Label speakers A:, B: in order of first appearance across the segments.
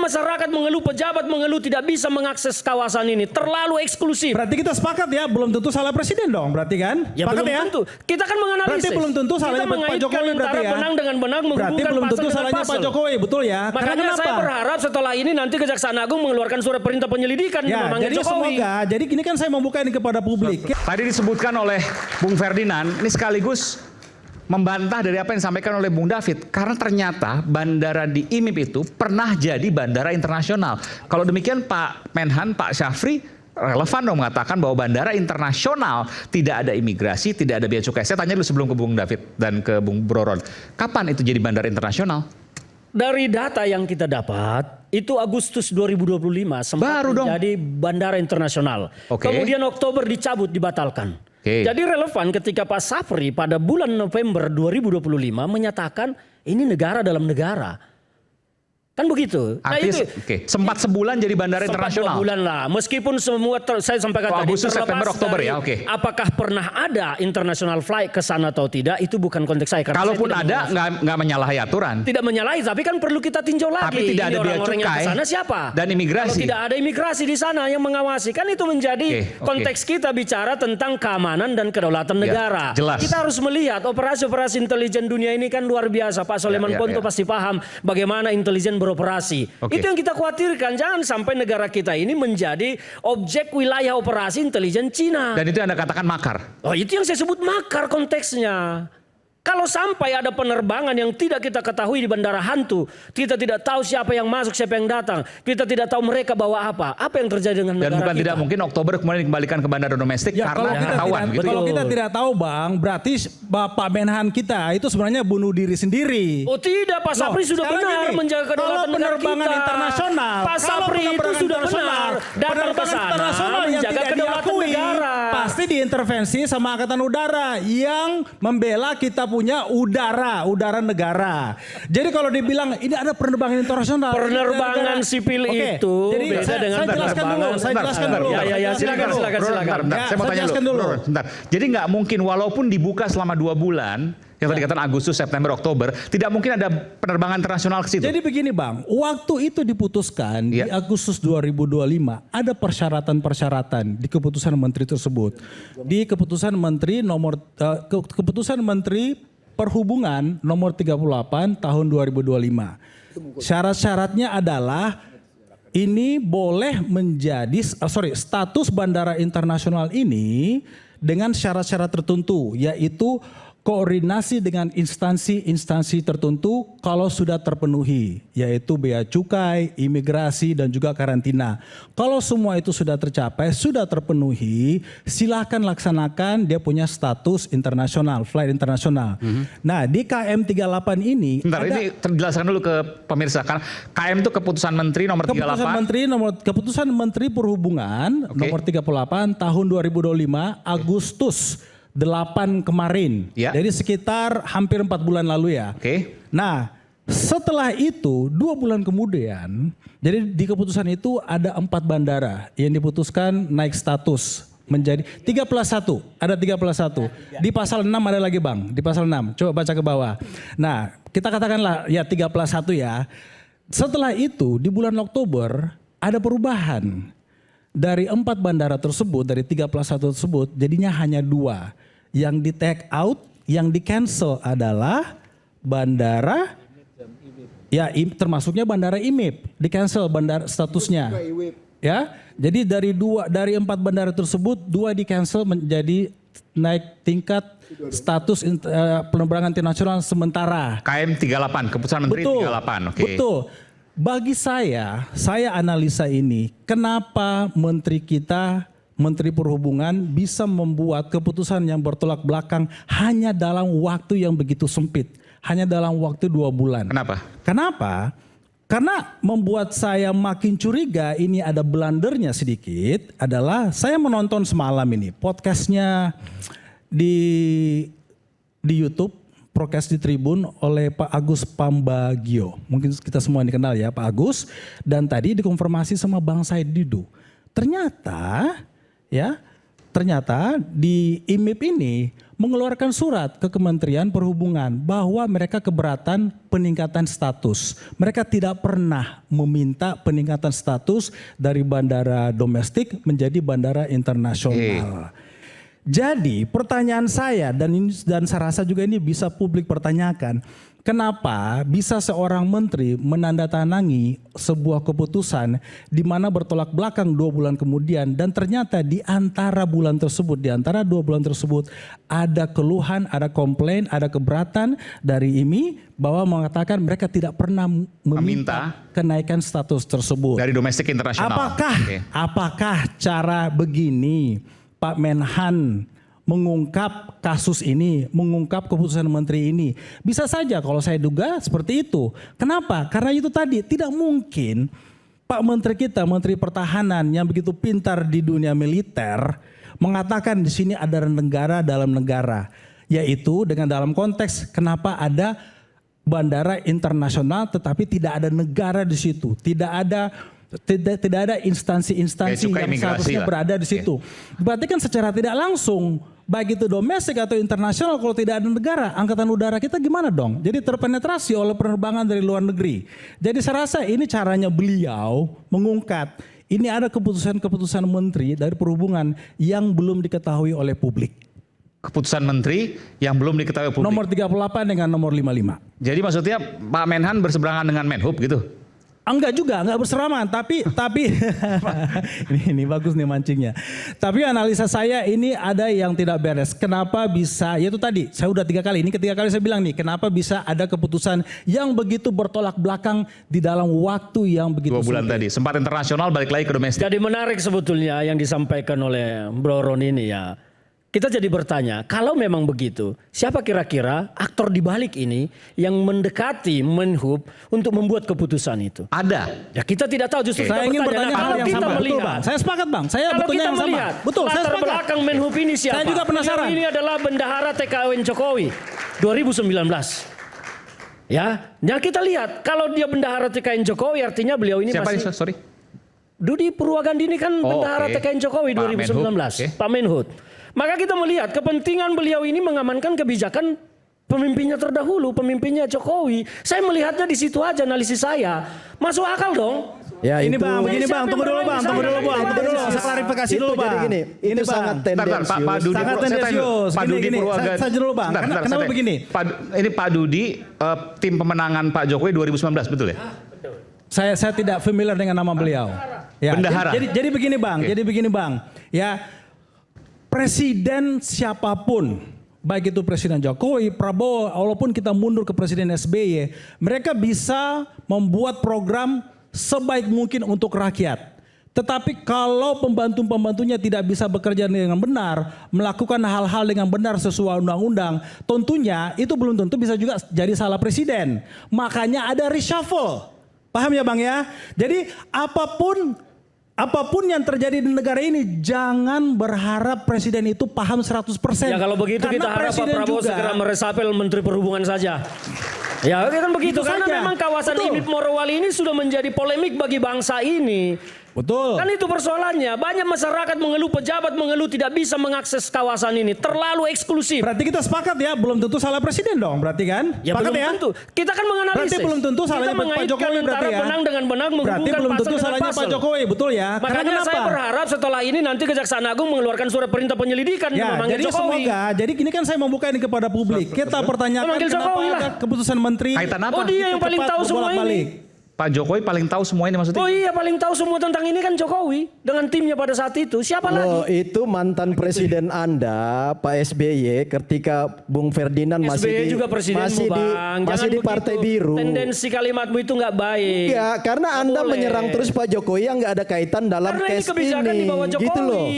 A: masyarakat mengeluh, pejabat mengeluh tidak bisa mengakses kawasan ini. Terlalu eksklusif.
B: Berarti kita sepakat ya, belum tentu salah presiden dong berarti kan?
A: Ya
B: Sepakat
A: belum
B: ya?
A: tentu. Kita kan menganalisis.
B: Berarti belum tentu salahnya
A: kita
B: Pak Jokowi berarti ya?
A: benang dengan benang,
B: Berarti
A: menghubungkan
B: belum
A: pasal
B: tentu
A: dengan
B: salahnya
A: pasal.
B: Pak Jokowi, betul ya?
A: Makanya saya berharap setelah ini nanti Kejaksaan Agung mengeluarkan surat perintah penyelidikan
B: Ya,
A: memanggil
B: jadi
A: Jokowi.
B: semoga, jadi ini kan saya membuka ini kepada publik.
C: Tadi disebutkan oleh Bung Ferdinand, ini sekaligus membantah dari apa yang disampaikan oleh Bung David. Karena ternyata bandara di IMIP itu pernah jadi bandara internasional. Kalau demikian Pak Menhan, Pak Syafri relevan dong mengatakan bahwa bandara internasional tidak ada imigrasi, tidak ada bea cukai. Saya tanya dulu sebelum ke Bung David dan ke Bung Broron. Kapan itu jadi bandara internasional?
A: Dari data yang kita dapat, itu Agustus 2025 sempat menjadi bandara internasional. Kemudian Oktober dicabut, dibatalkan. Jadi relevan ketika Pak Syafri pada bulan November 2025 menyatakan ini negara dalam negara. Kan begitu.
C: Artis, sempat sebulan jadi bandara internasional.
A: 2 bulan lah. Meskipun semua saya sampaikan tadi.
C: Agustus, September, Oktober ya.
A: Apakah pernah ada international flight ke sana atau tidak? Itu bukan konteks saya.
C: Kalaupun ada, nggak menyalahi aturan.
A: Tidak menyalahi, tapi kan perlu kita tinjau lagi.
C: Tapi tidak ada bea cukai.
A: Sana siapa?
C: Dan imigrasi.
A: Kalau tidak ada imigrasi di sana yang mengawasi, kan itu menjadi konteks kita bicara tentang keamanan dan kedaulatan negara.
C: Jelas.
A: Kita harus melihat operasi-operasi intelijen dunia ini kan luar biasa. Pak Soleman Ponto pasti paham bagaimana intelijen beroperasi. Itu yang kita khawatirkan, jangan sampai negara kita ini menjadi objek wilayah operasi intelijen Cina.
C: Dan itu Anda katakan makar.
A: Oh, itu yang saya sebut makar konteksnya. Kalau sampai ada penerbangan yang tidak kita ketahui di bandara hantu, kita tidak tahu siapa yang masuk, siapa yang datang, kita tidak tahu mereka bawa apa yang terjadi dengan negara kita.
C: Dan bukan tidak mungkin Oktober kemudian dikembalikan ke bandara domestik
B: ya,
C: karena ketahuan.
B: Kalau kita tidak tahu Bang, berarti Bapak Menhan kita itu sebenarnya bunuh diri sendiri.
A: Oh tidak, Pak Syafri sudah benar menjaga kedaulatan negara kita.
B: Penerbangan internasional,
A: Pak Syafri itu sudah benar datang ke sana menjaga kedaulatan negara.
B: Pasti diintervensi sama Angkatan Udara yang membela kita punya udara negara. Jadi kalau dibilang ini ada penerbangan internasional,
A: penerbangan sipil itu
B: jadi
A: beda dengan penerbangan.
B: Saya jelaskan dulu.
A: Ya, silakan.
C: Saya mau tanya dulu. Sebentar. Jadi nggak mungkin walaupun dibuka selama 2 bulan, yang tadi katakan Agustus, September, Oktober, tidak mungkin ada penerbangan internasional ke situ.
B: Jadi begini Bang, waktu itu diputuskan di Agustus 2025 ada persyaratan-persyaratan di keputusan menteri tersebut. Di keputusan menteri keputusan menteri Perhubungan nomor 38 tahun 2025. Syarat-syaratnya adalah ini boleh menjadi status bandara internasional ini dengan syarat-syarat tertentu, yaitu koordinasi dengan instansi-instansi tertentu kalau sudah terpenuhi, yaitu bea cukai, imigrasi, dan juga karantina. Kalau semua itu sudah tercapai, sudah terpenuhi, silakan laksanakan dia punya status internasional, flight internasional. Nah di KM 38 ini,
C: ini terjelaskan dulu ke pemirsa, karena KM itu keputusan Menteri nomor 38.
B: Keputusan Menteri Perhubungan nomor 38 tahun 2025 Agustus 8 kemarin, jadi sekitar hampir 4 bulan lalu ya. Nah setelah itu 2 bulan kemudian, jadi di keputusan itu ada 4 bandara yang diputuskan naik status menjadi 3+1, ada 3+1. Di pasal 6 ada lagi Bang, di pasal 6, coba baca ke bawah. Nah kita katakanlah ya 3+1 ya. Setelah itu di bulan Oktober ada perubahan. Dari 4 bandara tersebut, dari 3+1 tersebut jadinya hanya 2. Yang di take out, yang di cancel adalah bandara, ya termasuknya bandara IMIP, di cancel bandara statusnya. Ya, jadi dari 4 bandara tersebut 2 di cancel menjadi naik tingkat status penerbangan internasional sementara.
C: KM 38, keputusan Menteri 38.
B: Betul. Bagi saya analisa ini, kenapa menteri kita, Menteri Perhubungan bisa membuat keputusan yang bertolak belakang hanya dalam waktu yang begitu sempit. Hanya dalam waktu 2 bulan. Kenapa? Karena membuat saya makin curiga ini ada blundernya sedikit adalah saya menonton semalam ini podcastnya di YouTube, podcast di Tribun oleh Pak Agus Pambagio. Mungkin kita semua ini kenal ya Pak Agus. Dan tadi dikonfirmasi sama Bang Said Didu. Ternyata di IMIP ini mengeluarkan surat ke Kementerian Perhubungan bahwa mereka keberatan peningkatan status. Mereka tidak pernah meminta peningkatan status dari bandara domestik menjadi bandara internasional. Jadi pertanyaan saya dan saya rasa juga ini bisa publik pertanyakan, kenapa bisa seorang menteri menandatangani sebuah keputusan di mana bertolak belakang 2 bulan kemudian dan ternyata di antara 2 bulan tersebut ada keluhan, ada komplain, ada keberatan dari IMI bahwa mengatakan mereka tidak pernah meminta kenaikan status tersebut.
C: Dari domestik internasional.
B: Apakah cara begini Pak Menhan mengungkap kasus ini, mengungkap keputusan menteri ini? Bisa saja kalau saya duga seperti itu. Kenapa? Karena itu tadi tidak mungkin Pak Menteri kita, Menteri Pertahanan yang begitu pintar di dunia militer mengatakan di sini ada negara dalam negara. Yaitu dengan dalam konteks kenapa ada bandara internasional tetapi tidak ada negara di situ. Tidak ada instansi-instansi yang seharusnya berada di situ. Berarti kan secara tidak langsung, baik itu domestik atau internasional, kalau tidak ada negara, angkatan udara kita gimana dong? Jadi terpenetrasi oleh penerbangan dari luar negeri. Jadi saya rasa ini caranya beliau mengungkap, ini ada keputusan-keputusan menteri dari perhubungan yang belum diketahui oleh publik.
C: Keputusan menteri yang belum diketahui publik.
B: Nomor 38 dengan nomor 55.
C: Jadi maksudnya Pak Menhan berseberangan dengan Menhub gitu?
B: Enggak juga, enggak berseraman, tapi ini bagus nih mancingnya. Tapi analisa saya ini ada yang tidak beres. Kenapa bisa, yaitu tadi saya udah 3 kali, ini ketiga kali saya bilang nih, kenapa bisa ada keputusan yang begitu bertolak belakang di dalam waktu yang begitu
C: 2 bulan tadi, sempat internasional balik lagi ke domestik.
A: Jadi menarik sebetulnya yang disampaikan oleh Bro Ron ini ya. Kita jadi bertanya, kalau memang begitu, siapa kira-kira aktor di balik ini yang mendekati Menhub untuk membuat keputusan itu?
B: Ada.
A: Ya kita tidak tahu, justru
B: saya ingin bertanya hal yang sama. Betul, Bang. Saya sepakat, Bang. Saya
A: kalau
B: betulnya
A: kita
B: yang
A: melihat,
B: sama. Betul, saya sepakat.
A: belakang Menhub ini siapa?
B: Saya juga penasaran.
A: Ini adalah bendahara TKN Jokowi 2019. Ya, yang kita lihat kalau dia bendahara TKN Jokowi artinya beliau ini
C: siapa
A: masih.
C: Ini, sorry.
A: Dudi Purwagandini kan bendahara TKN Jokowi 2019. Pak Menhub. Maka kita melihat kepentingan beliau ini mengamankan kebijakan pemimpinnya terdahulu, pemimpinnya Jokowi. Saya melihatnya di situ aja analisis saya. Masuk akal dong.
B: Ya ini Bang, begini Bang, tunggu dulu Bang, tunggu dulu. Saya klarifikasi dulu Bang.
D: Jadi gini, ini sangat tendensius.
C: Pak Dudi,
B: sangat tendensius.
C: Pak Dudi Purwagandini.
B: Saya dulu Bang, kenapa begini?
C: Ini Pak Dudi, tim pemenangan Pak Jokowi 2019, betul ya?
B: Saya tidak familiar dengan nama beliau. Ya,
C: bendahara.
B: Jadi begini Bang, ya presiden siapapun, baik itu Presiden Jokowi, Prabowo, walaupun kita mundur ke Presiden SBY, mereka bisa membuat program sebaik mungkin untuk rakyat. Tetapi kalau pembantu-pembantunya tidak bisa bekerja dengan benar, melakukan hal-hal dengan benar sesuai undang-undang, tentunya itu belum tentu bisa juga jadi salah presiden. Makanya ada reshuffle. Paham ya Bang ya? Jadi apapun yang terjadi di negara ini, jangan berharap presiden itu paham 100%.
A: Ya kalau begitu karena kita harap Pak Prabowo segera meresapel Menteri Perhubungan saja. Ya kan begitu, karena memang kawasan IMIP Morowali ini sudah menjadi polemik bagi bangsa ini.
B: Betul.
A: Kan itu persoalannya. Banyak masyarakat mengeluh, pejabat mengeluh tidak bisa mengakses kawasan ini. Terlalu eksklusif.
B: Berarti kita sepakat ya, belum tentu salah presiden dong berarti kan?
A: Ya
B: sepakat
A: belum
B: ya?
A: tentu. Kita kan menganalisis.
B: Berarti belum tentu salahnya Pak Jokowi berarti ya?
A: Benang dengan benang
B: berarti belum tentu salahnya Pak Jokowi, betul ya?
A: Makanya saya berharap setelah ini nanti Kejaksaan Agung mengeluarkan surat perintah penyelidikan
B: ya,
A: memanggil
B: jadi
A: Jokowi.
B: Semoga, jadi ini kan saya membuka ini kepada publik. Kita pertanyakan kenapa ada keputusan menteri.
A: Oh dia yang paling tahu semua ini.
C: Pak Jokowi paling tahu semua ini maksudnya?
A: Oh iya, paling tahu semua tentang ini kan Jokowi dengan timnya pada saat itu. Siapa lagi?
D: Itu mantan presiden Anda, Pak SBY, ketika Bung Ferdinand masih di Partai Biru.
A: Tendensi kalimatmu itu nggak baik.
D: Ya, karena Anda menyerang terus Pak Jokowi yang nggak ada kaitan dalam case ini. Gitu loh.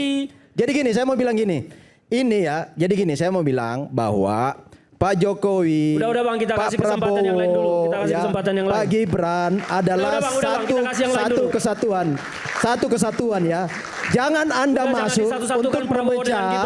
D: Jadi gini, saya mau bilang gini. Ini ya, jadi gini, saya mau bilang bahwa Pak Jokowi,
A: udah Bang, kita
D: Pak
A: kasih kesempatan yang lain dulu. Kita kasih kesempatan yang lain.
D: Pak Gibran adalah satu kesatuan ya. Jangan Anda masuk untuk memecah.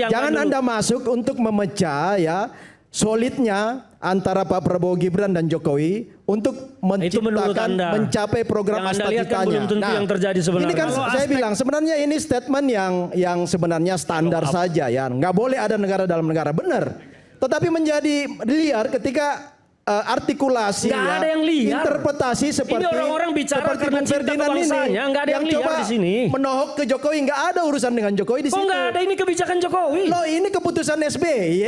D: Jangan Anda masuk untuk memecah ya solidnya antara Pak Prabowo Gibran dan Jokowi untuk menciptakan mencapai program cita-citanya.
A: Nah, yang terjadi sebenarnya.
D: Ini kan saya bilang sebenarnya ini statement yang sebenarnya standar saja ya. Nggak boleh ada negara dalam negara, benar. Tetapi menjadi liar ketika artikulasi
A: ada yang liar.
D: Interpretasi seperti
A: ini orang-orang bicara karena
D: Bung Ferdinand ini
A: nggak ada yang liar
D: coba
A: di sini.
D: menohok ke Jokowi, nggak ada urusan dengan Jokowi di situ.
A: Oh nggak ada, ini kebijakan Jokowi.
D: Loh ini keputusan SBY.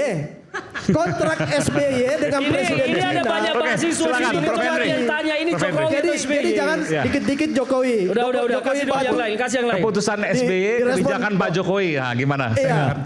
D: Kontrak SBY dengan Presiden
A: ini ada banyak mahasiswa di sini yang tanya ini Jokowi.
D: Jadi jangan dikit-dikit Jokowi.
A: Udah kasih yang lain, kasih yang lain.
C: Keputusan SBY kebijakan Pak Jokowi. Nah, gimana?
D: Iya.